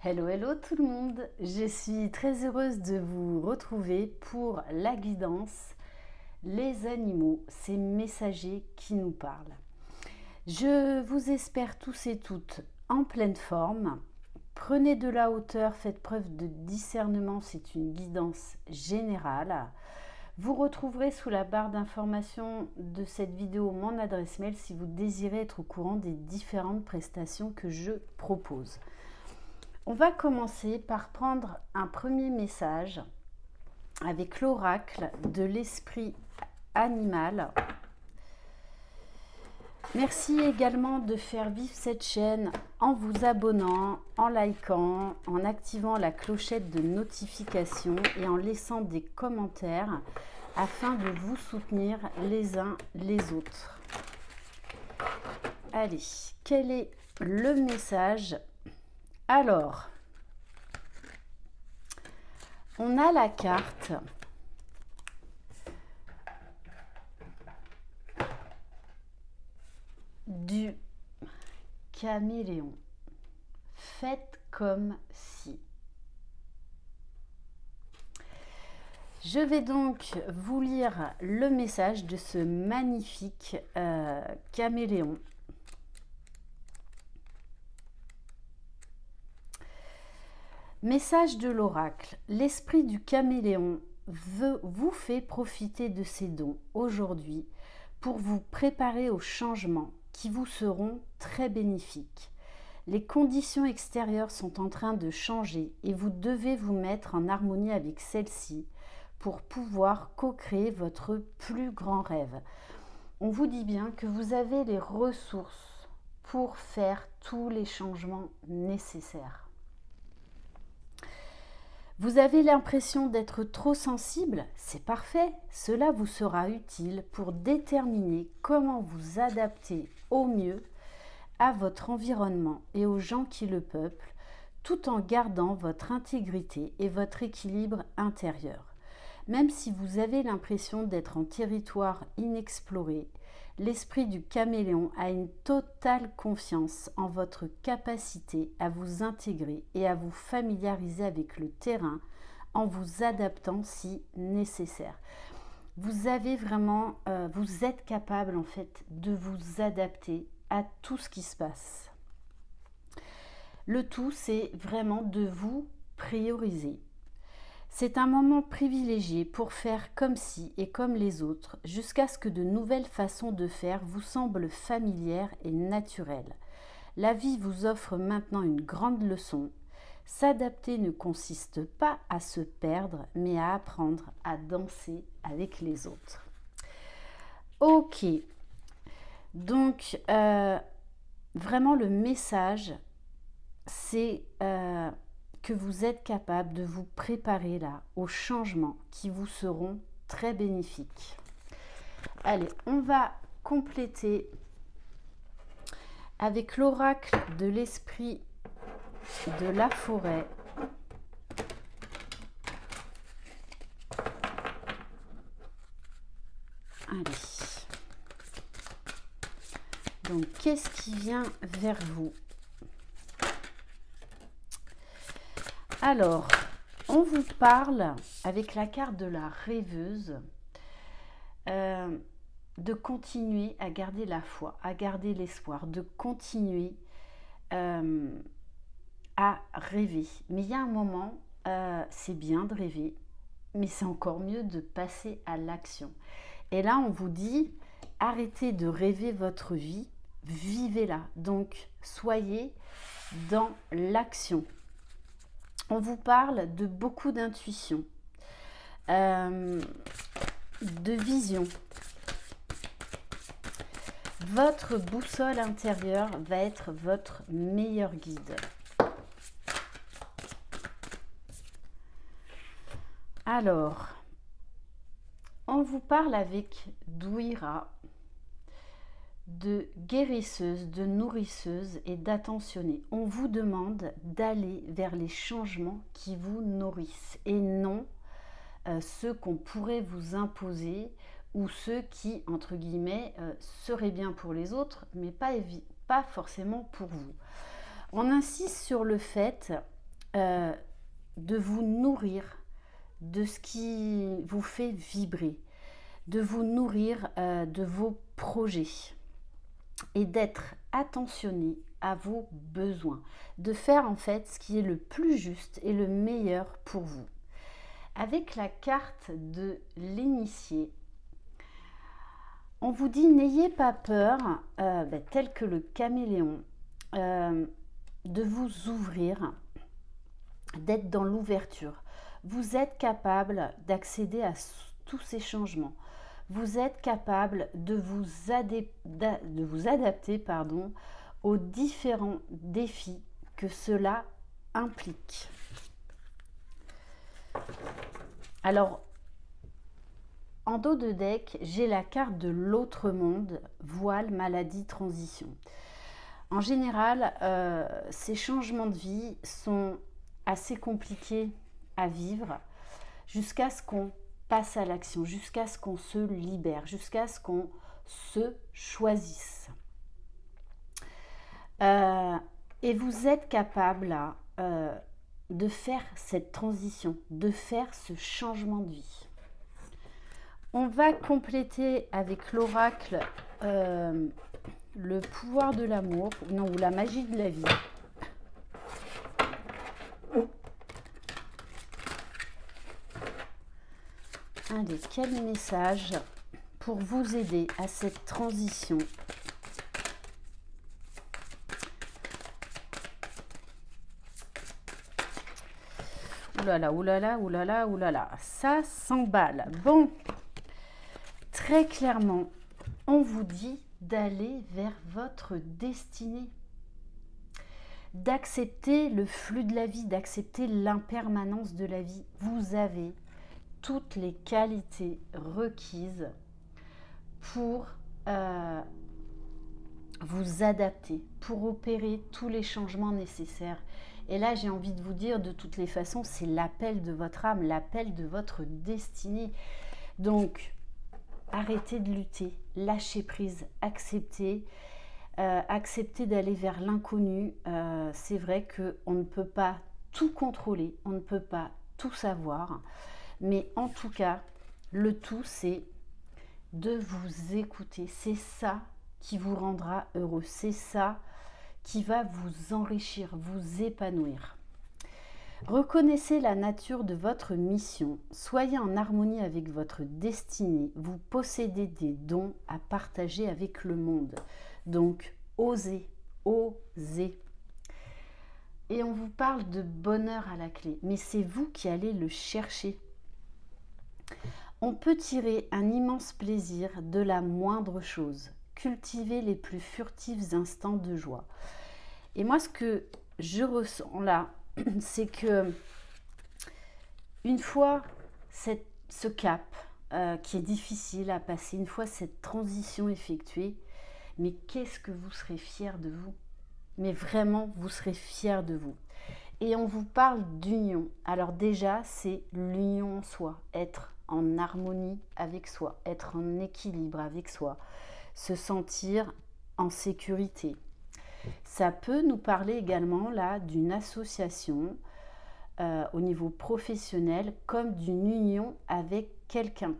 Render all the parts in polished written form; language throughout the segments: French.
Hello, hello tout le monde. Je suis très heureuse de vous retrouver pour la guidance Les animaux, ces messagers qui nous parlent. Je vous espère tous et toutes en pleine forme. Prenez de la hauteur, faites preuve de discernement, c'est une guidance générale. Vous retrouverez sous la barre d'information de cette vidéo mon adresse mail si vous désirez être au courant des différentes prestations que je propose. On va commencer par prendre un premier message avec l'oracle de l'esprit animal. Merci également de faire vivre cette chaîne en vous abonnant, en likant, en activant la clochette de notification et en laissant des commentaires afin de vous soutenir les uns les autres. Allez, quel est le message ? Alors, on a la carte du caméléon. Faites comme si. Je vais donc vous lire le message de ce magnifique caméléon. Message de l'oracle. L'esprit du caméléon vous fait profiter de ses dons aujourd'hui pour vous préparer aux changements qui vous seront très bénéfiques. Les conditions extérieures sont en train de changer et vous devez vous mettre en harmonie avec celles-ci pour pouvoir co-créer votre plus grand rêve. On vous dit bien que vous avez les ressources pour faire tous les changements nécessaires. Vous avez l'impression d'être trop sensible? C'est parfait, cela vous sera utile pour déterminer comment vous adapter au mieux à votre environnement et aux gens qui le peuplent, tout en gardant votre intégrité et votre équilibre intérieur. Même si vous avez l'impression d'être en territoire inexploré, l'esprit du caméléon a une totale confiance en votre capacité à vous intégrer et à vous familiariser avec le terrain en vous adaptant si nécessaire. Vous avez vraiment, vous êtes capable en fait de vous adapter à tout ce qui se passe. Le tout, c'est vraiment de vous prioriser. C'est un moment privilégié pour faire comme si et comme les autres, jusqu'à ce que de nouvelles façons de faire vous semblent familières et naturelles. La vie vous offre maintenant une grande leçon. S'adapter ne consiste pas à se perdre, mais à apprendre à danser avec les autres. Ok, donc vraiment le message, c'est que vous êtes capable de vous préparer là aux changements qui vous seront très bénéfiques. Allez, on va compléter avec l'oracle de l'esprit de la forêt. Allez. Donc, qu'est-ce qui vient vers vous ? Alors, on vous parle, avec la carte de la rêveuse, de continuer à garder la foi, à garder l'espoir, de continuer à rêver. Mais il y a un moment, c'est bien de rêver, mais c'est encore mieux de passer à l'action. Et là, on vous dit, arrêtez de rêver votre vie, vivez-la. Donc, soyez dans l'action. On vous parle de beaucoup d'intuition, de vision. Votre boussole intérieure va être votre meilleur guide. Alors, on vous parle avec Douira de guérisseuse, de nourrisseuse et d'attentionner. On vous demande d'aller vers les changements qui vous nourrissent et non ceux qu'on pourrait vous imposer ou ceux qui, entre guillemets, seraient bien pour les autres, mais pas forcément pour vous. On insiste sur le fait euh, de vous nourrir de ce qui vous fait vibrer, de vous nourrir de vos projets et d'être attentionné à vos besoins, de faire en fait ce qui est le plus juste et le meilleur pour vous. Avec la carte de l'initié, on vous dit n'ayez pas peur, tel que le caméléon, de vous ouvrir, d'être dans l'ouverture. Vous êtes capable d'accéder à tous ces changements. Vous êtes capable de vous adapter aux différents défis que cela implique. Alors, en dos de deck, j'ai la carte de l'autre monde, voile, maladie, transition. En général, ces changements de vie sont assez compliqués à vivre jusqu'à ce qu'on passe à l'action, jusqu'à ce qu'on se libère, jusqu'à ce qu'on se choisisse. Et vous êtes capable de faire cette transition, de faire ce changement de vie. On va compléter avec l'oracle le pouvoir de l'amour, non, ou la magie de la vie. Allez, quel message pour vous aider à cette transition? Oulala, oulala, oulala, oulala, ça s'emballe. Bon, très clairement, on vous dit d'aller vers votre destinée, d'accepter le flux de la vie, d'accepter l'impermanence de la vie. Vous avez toutes les qualités requises pour vous adapter, pour opérer tous les changements nécessaires. Et là, j'ai envie de vous dire, de toutes les façons, c'est l'appel de votre âme, l'appel de votre destinée. Donc, arrêtez de lutter, lâchez prise, acceptez. Accepter d'aller vers l'inconnu. C'est vrai qu'on ne peut pas tout contrôler, on ne peut pas tout savoir, mais en tout cas, le tout, c'est de vous écouter. C'est ça qui vous rendra heureux, c'est ça qui va vous enrichir, vous épanouir. Reconnaissez la nature de votre mission, soyez en harmonie avec votre destinée, vous possédez des dons à partager avec le monde. Donc, osez, osez. Et on vous parle de bonheur à la clé, mais c'est vous qui allez le chercher. On peut tirer un immense plaisir de la moindre chose, cultiver les plus furtifs instants de joie. Et moi, ce que je ressens là, c'est que une fois ce cap qui est difficile à passer, une fois cette transition effectuée, mais qu'est-ce que vous serez fiers de vous? Mais vraiment, vous serez fiers de vous. Et on vous parle d'union. Alors déjà, c'est l'union en soi, être en harmonie avec soi, être en équilibre avec soi, se sentir en sécurité. Ça peut nous parler également là d'une association au niveau professionnel comme d'une union avec quelqu'un.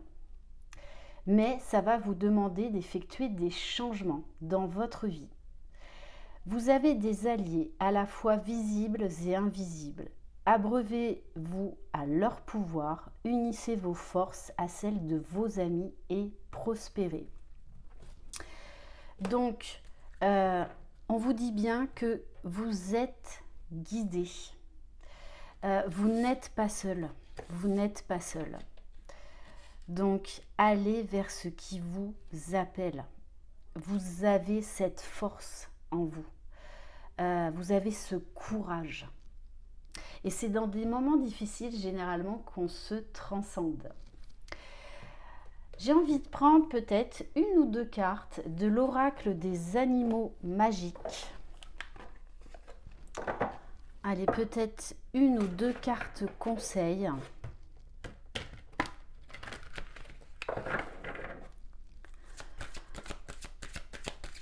Mais ça va vous demander d'effectuer des changements dans votre vie. Vous avez des alliés à la fois visibles et invisibles. Abreuvez-vous à leur pouvoir, unissez vos forces à celles de vos amis et prospérez. Donc, on vous dit bien que vous êtes guidé. Vous n'êtes pas seul. Vous n'êtes pas seul. Donc, allez vers ce qui vous appelle. Vous avez cette force en vous. Vous avez ce courage. Et c'est dans des moments difficiles, généralement, qu'on se transcende. J'ai envie de prendre peut-être une ou deux cartes de l'oracle des animaux magiques. Allez, peut-être une ou deux cartes conseils.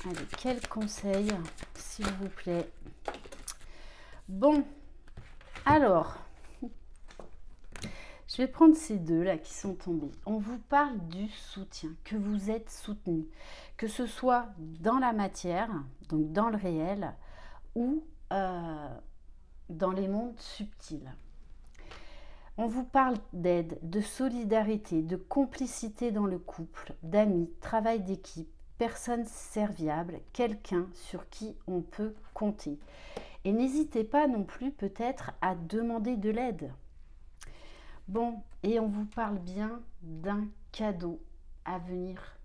Allez, quel conseil, s'il vous plaît? Bon, Alors, je vais prendre ces deux là qui sont tombés. On vous parle du soutien, que vous êtes soutenu, que ce soit dans la matière, donc dans le réel, ou dans les mondes subtils. On vous parle d'aide, de solidarité, de complicité dans le couple, d'amis, travail d'équipe, personne serviable, quelqu'un sur qui on peut compter. Et n'hésitez pas non plus peut-être à demander de l'aide. Bon, et on vous parle bien d'un cadeau à venir.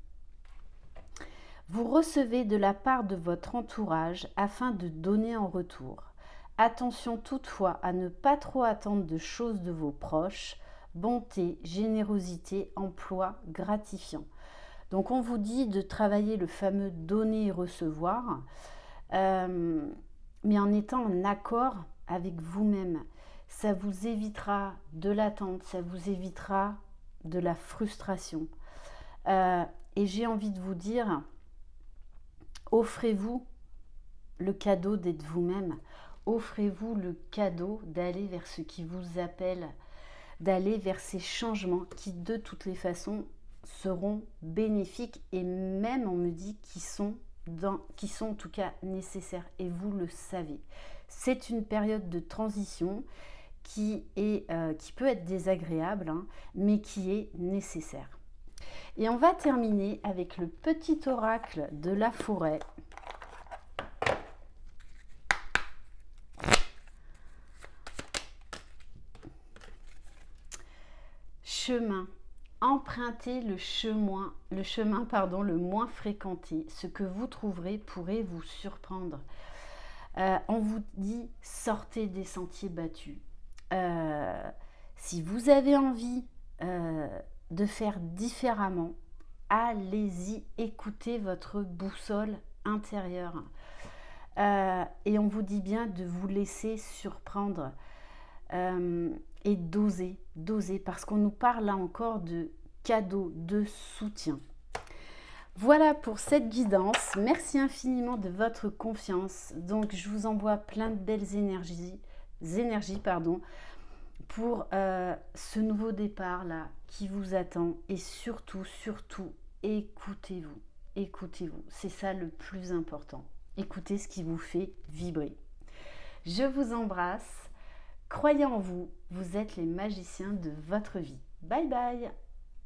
Vous recevez de la part de votre entourage afin de donner en retour. Attention toutefois à ne pas trop attendre de choses de vos proches. Bonté, générosité, emploi gratifiant. Donc on vous dit de travailler le fameux donner et recevoir, mais en étant en accord avec vous-même. Ça vous évitera de l'attente, ça vous évitera de la frustration. Et j'ai envie de vous dire, offrez-vous le cadeau d'être vous-même. Offrez-vous le cadeau d'aller vers ce qui vous appelle, d'aller vers ces changements qui de toutes les façons seront bénéfiques et même on me dit qui sont en tout cas nécessaires et vous le savez. C'est une période de transition qui peut être désagréable, hein, mais qui est nécessaire. Et on va terminer avec le petit oracle de la forêt. Chemin. Empruntez le chemin le moins fréquenté. Ce que vous trouverez pourrait vous surprendre. On vous dit sortez des sentiers battus. Si vous avez envie de faire différemment, allez-y, écoutez votre boussole intérieure. Et on vous dit bien de vous laisser surprendre et d'oser, parce qu'on nous parle là encore de cadeau, de soutien. Voilà pour cette guidance. Merci infiniment de votre confiance. Donc, je vous envoie plein de belles énergies pour ce nouveau départ là qui vous attend. Et surtout, écoutez-vous. Écoutez-vous. C'est ça le plus important. Écoutez ce qui vous fait vibrer. Je vous embrasse. Croyez en vous. Vous êtes les magiciens de votre vie. Bye bye.